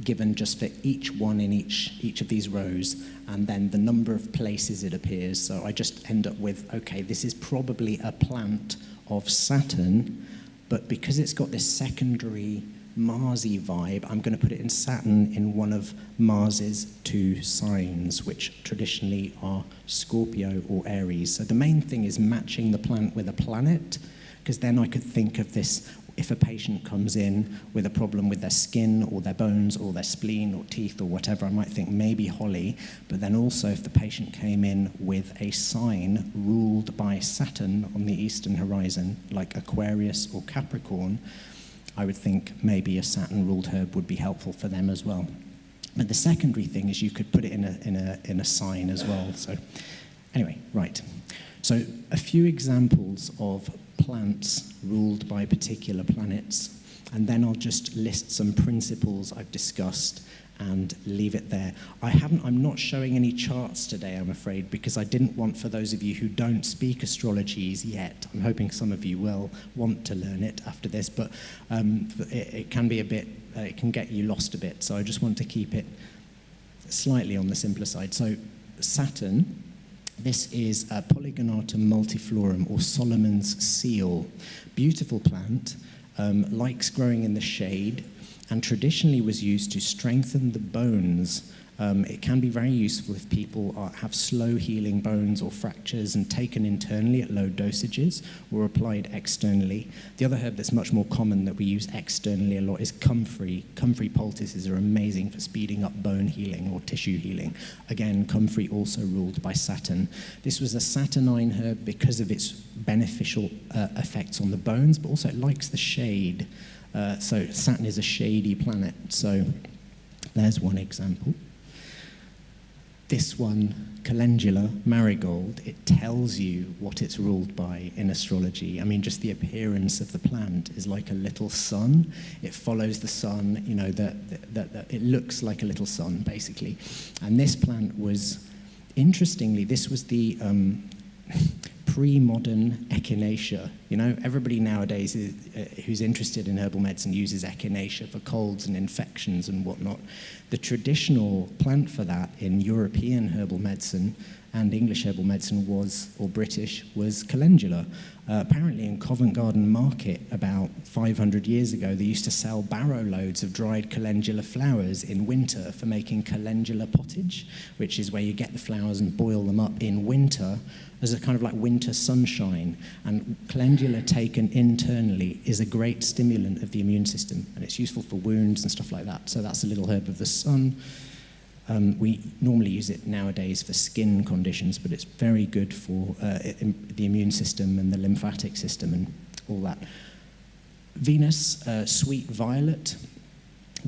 given just for each one in each of these rows, and then the number of places it appears. So I just end up with, okay, this is probably a plant of Saturn, but because it's got this secondary Mars-y vibe, I'm going to put it in Saturn in one of Mars's two signs, which traditionally are Scorpio or Aries. So the main thing is matching the plant with a planet, because then I could think of this, if a patient comes in with a problem with their skin or their bones or their spleen or teeth or whatever, I might think maybe holly, but then also if the patient came in with a sign ruled by Saturn on the eastern horizon, like Aquarius or Capricorn, I would think maybe a Saturn-ruled herb would be helpful for them as well. But the secondary thing is you could put it in a sign as well. So anyway, right. So a few examples of plants ruled by particular planets, and then I'll just list some principles I've discussed and leave it there. I'm not showing any charts today, I'm afraid, because I didn't want, for those of you who don't speak astrologies yet, I'm hoping some of you will want to learn it after this, but it can be a bit, it can get you lost a bit, so I just want to keep it slightly on the simpler side. So Saturn, this is Polygonatum multiflorum, or Solomon's seal. Beautiful plant, likes growing in the shade, and traditionally was used to strengthen the bones It can be very useful if people have slow healing bones or fractures and taken internally at low dosages or applied externally. The other herb that's much more common that we use externally a lot is comfrey. Comfrey poultices are amazing for speeding up bone healing or tissue healing. Again, comfrey also ruled by Saturn. This was a Saturnine herb because of its beneficial effects on the bones, but also it likes the shade. So Saturn is a shady planet. So there's one example. This one, calendula, marigold, it tells you what it's ruled by in astrology. I mean, just the appearance of the plant is like a little sun. It follows the sun, you know, it looks like a little sun, basically. And this plant was, interestingly, this was the pre-modern echinacea. You know, everybody nowadays who's interested in herbal medicine uses echinacea for colds and infections and whatnot. The traditional plant for that in European herbal medicine and English herbal medicine was, or British, was calendula. Apparently in Covent Garden Market about 500 years ago, they used to sell barrow loads of dried calendula flowers in winter for making calendula pottage, which is where you get the flowers and boil them up in winter as a kind of like winter sunshine. And calendula taken internally is a great stimulant of the immune system, and it's useful for wounds and stuff like that. So that's a little herb of the sun. We normally use it nowadays for skin conditions, but it's very good for the immune system and the lymphatic system and all that. Venus, sweet violet.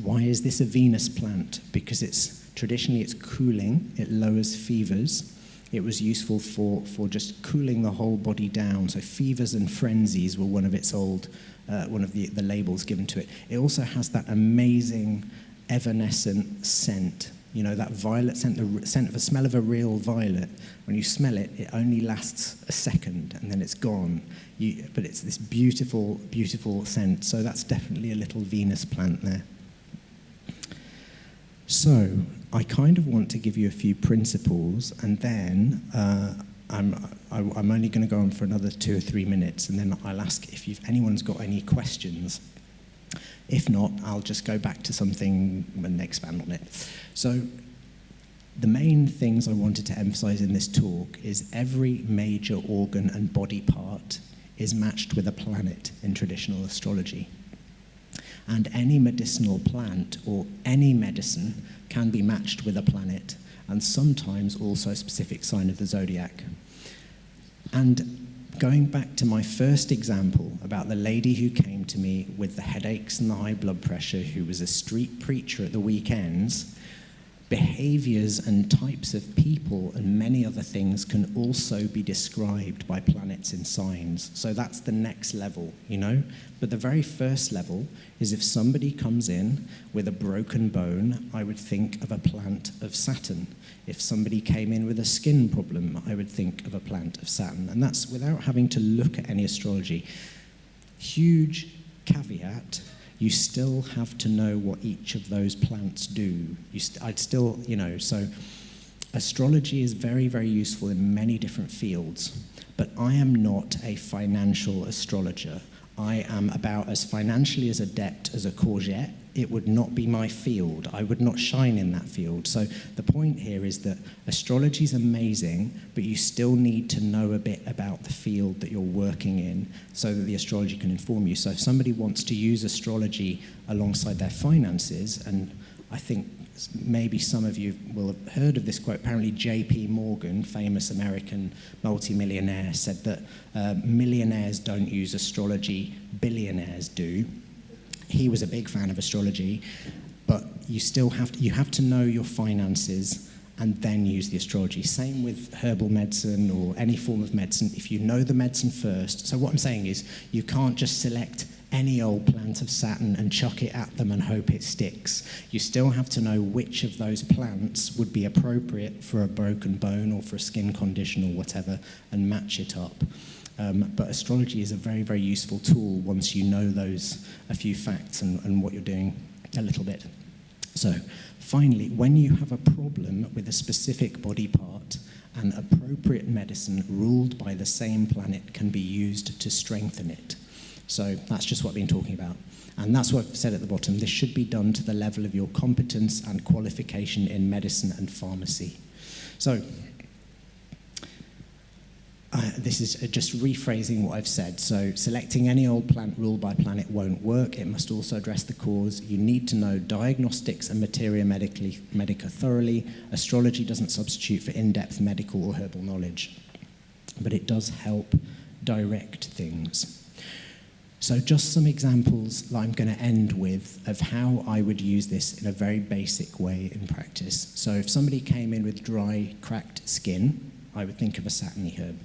Why is this a Venus plant? Because traditionally it's cooling, it lowers fevers. It was useful for just cooling the whole body down. So fevers and frenzies were one of its old, one of the labels given to it. It also has that amazing evanescent scent. You know, that violet scent, the smell of a real violet. When you smell it, it only lasts a second and then it's gone. But it's this beautiful, beautiful scent. So that's definitely a little Venus plant there. So I kind of want to give you a few principles, and then I'm only going to go on for another 2 or 3 minutes, and then I'll ask if anyone's got any questions. If not, I'll just go back to something and expand on it. So the main things I wanted to emphasize in this talk is every major organ and body part is matched with a planet in traditional astrology. And any medicinal plant or any medicine can be matched with a planet, and sometimes also a specific sign of the zodiac. And going back to my first example about the lady who came to me with the headaches and the high blood pressure, who was a street preacher at the weekends, behaviors and types of people and many other things can also be described by planets in signs. So that's the next level, you know? But the very first level is if somebody comes in with a broken bone, I would think of a plant of Saturn. If somebody came in with a skin problem, I would think of a plant of Saturn. And that's without having to look at any astrology. Huge caveat, you still have to know what each of those plants do. I'd still, you know, so astrology is very, very useful in many different fields, but I am not a financial astrologer. I am about as financially as adept as a courgette. It would not be my field. I would not shine in that field. So the point here is that astrology is amazing, but you still need to know a bit about the field that you're working in so that the astrology can inform you. So if somebody wants to use astrology alongside their finances, and I think maybe some of you will have heard of this quote. Apparently J.P. Morgan, famous American multimillionaire, said that millionaires don't use astrology, billionaires do. He was a big fan of astrology, but you still have to know your finances and then use the astrology. Same with herbal medicine or any form of medicine. If you know the medicine first, so what I'm saying is you can't just select any old plant of Saturn and chuck it at them and hope it sticks. You still have to know which of those plants would be appropriate for a broken bone or for a skin condition or whatever, and match it up. But astrology is a very, very useful tool once you know a few facts and what you're doing a little bit. So finally, when you have a problem with a specific body part, an appropriate medicine ruled by the same planet can be used to strengthen it. So that's just what I've been talking about. And that's what I've said at the bottom. This should be done to the level of your competence and qualification in medicine and pharmacy. So this is just rephrasing what I've said. So selecting any old plant ruled by planet won't work. It must also address the cause. You need to know diagnostics and materia medica thoroughly. Astrology doesn't substitute for in-depth medical or herbal knowledge, but it does help direct things. So just some examples that I'm going to end with of how I would use this in a very basic way in practice. So if somebody came in with dry, cracked skin, I would think of a satiny herb.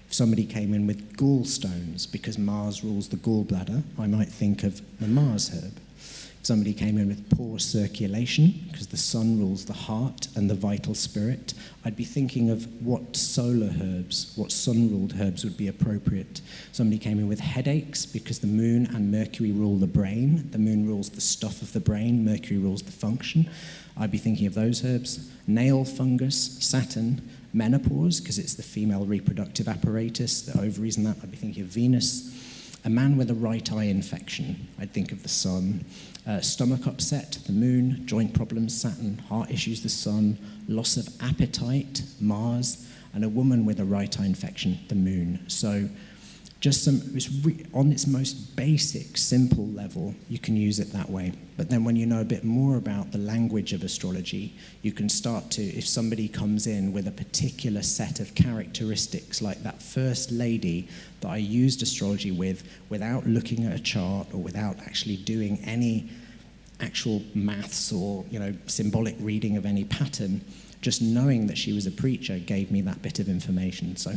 If somebody came in with gallstones, because Mars rules the gallbladder, I might think of the Mars herb. If somebody came in with poor circulation, because the sun rules the heart and the vital spirit, I'd be thinking of what solar herbs, what sun-ruled herbs would be appropriate. Somebody came in with headaches, because the moon and Mercury rule the brain. The moon rules the stuff of the brain, Mercury rules the function. I'd be thinking of those herbs. Nail fungus, Saturn, menopause, because it's the female reproductive apparatus, the ovaries and that, I'd be thinking of Venus. A man with a right eye infection, I'd think of the sun. Stomach upset, the moon. Joint problems, Saturn. Heart issues, the sun. Loss of appetite, Mars. And a woman with a right eye infection, the moon. So just on its most basic, simple level, you can use it that way. But then when you know a bit more about the language of astrology, you can start to, if somebody comes in with a particular set of characteristics, like that first lady that I used astrology with, without looking at a chart or without actually doing any actual maths or, symbolic reading of any pattern, just knowing that she was a preacher gave me that bit of information. So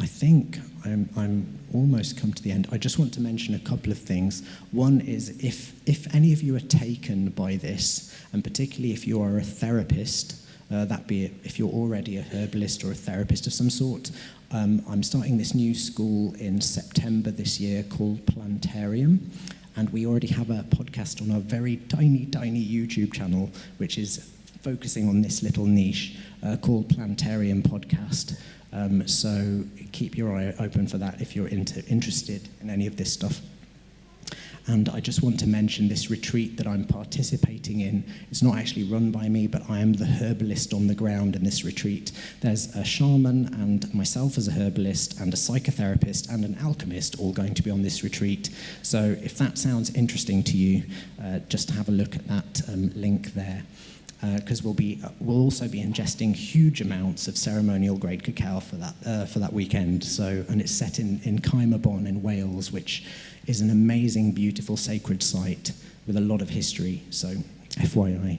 I think I'm almost come to the end. I just want to mention a couple of things. One is if any of you are taken by this, and particularly if you are a therapist, that be it if you're already a herbalist or a therapist of some sort, I'm starting this new school in September this year called Plantarium, and we already have a podcast on our very tiny YouTube channel, which is focusing on this little niche called Plantarium Podcast. So keep your eye open for that if you're interested in any of this stuff. And I just want to mention this retreat that I'm participating in. It's not actually run by me, but I am the herbalist on the ground in this retreat. There's a shaman and myself as a herbalist and a psychotherapist and an alchemist all going to be on this retreat. So if that sounds interesting to you, just have a look at that link there. Because we'll also be ingesting huge amounts of ceremonial grade cacao for that weekend. So, and it's set in Caimabon in Wales, which is an amazing, beautiful sacred site with a lot of history. So, FYI.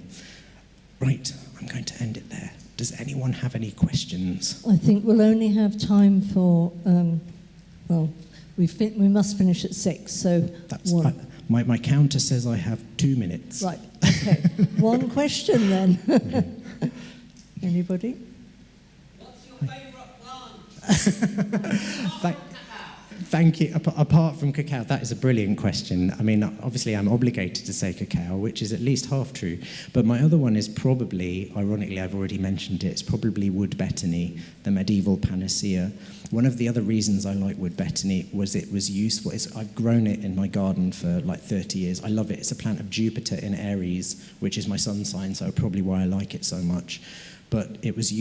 Right, I'm going to end it there. Does anyone have any questions? I think we'll only have time for, we must finish at 6, so That's my counter says I have 2 minutes. Right, okay. One question then. Anybody? What's your favourite plant? Thank you. Apart from cacao, that is a brilliant question. I mean, obviously I'm obligated to say cacao, which is at least half true. But my other one is probably, ironically, I've already mentioned it, it's probably wood betony, the medieval panacea. One of the other reasons I like wood betony was it was useful. I've grown it in my garden for like 30 years. I love it. It's a plant of Jupiter in Aries, which is my sun sign, so probably why I like it so much. But it was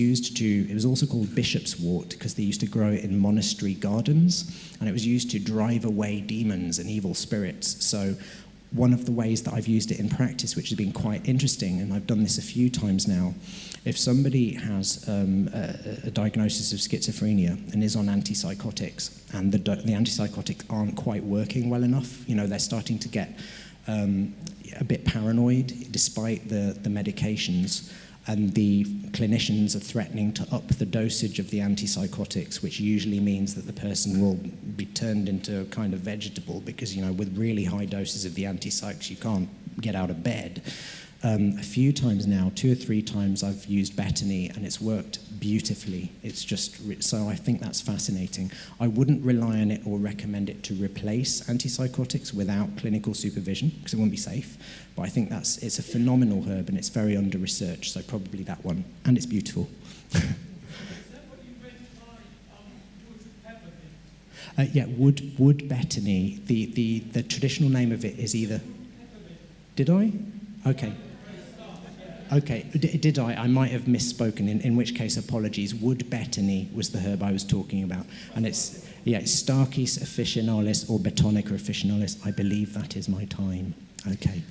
also called bishop's wort because they used to grow it in monastery gardens, and it was used to drive away demons and evil spirits. So one of the ways that I've used it in practice, which has been quite interesting, and I've done this a few times now, if somebody has a diagnosis of schizophrenia and is on antipsychotics, and the antipsychotics aren't quite working well enough, they're starting to get a bit paranoid despite the medications, and the clinicians are threatening to up the dosage of the antipsychotics, which usually means that the person will be turned into a kind of vegetable because, with really high doses of the antipsychs, you can't get out of bed. A few times now, 2 or 3 times, I've used betony, and it's worked beautifully. It's just, so I think that's fascinating. I wouldn't rely on it or recommend it to replace antipsychotics without clinical supervision, because it wouldn't be safe. But I think it's a phenomenal herb, and it's very under-researched, so probably that one. And it's beautiful. Wood betony. The traditional name of it is either... Did I? Okay. Okay, did I? I might have misspoken, in which case apologies. Wood betony was the herb I was talking about. And it's Starkis officinalis or Betonica officinalis. I believe that is my time. Okay.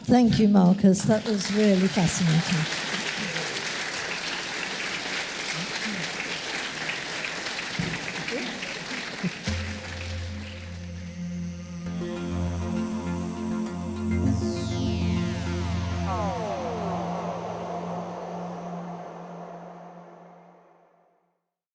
Thank you, Marcus. That was really fascinating.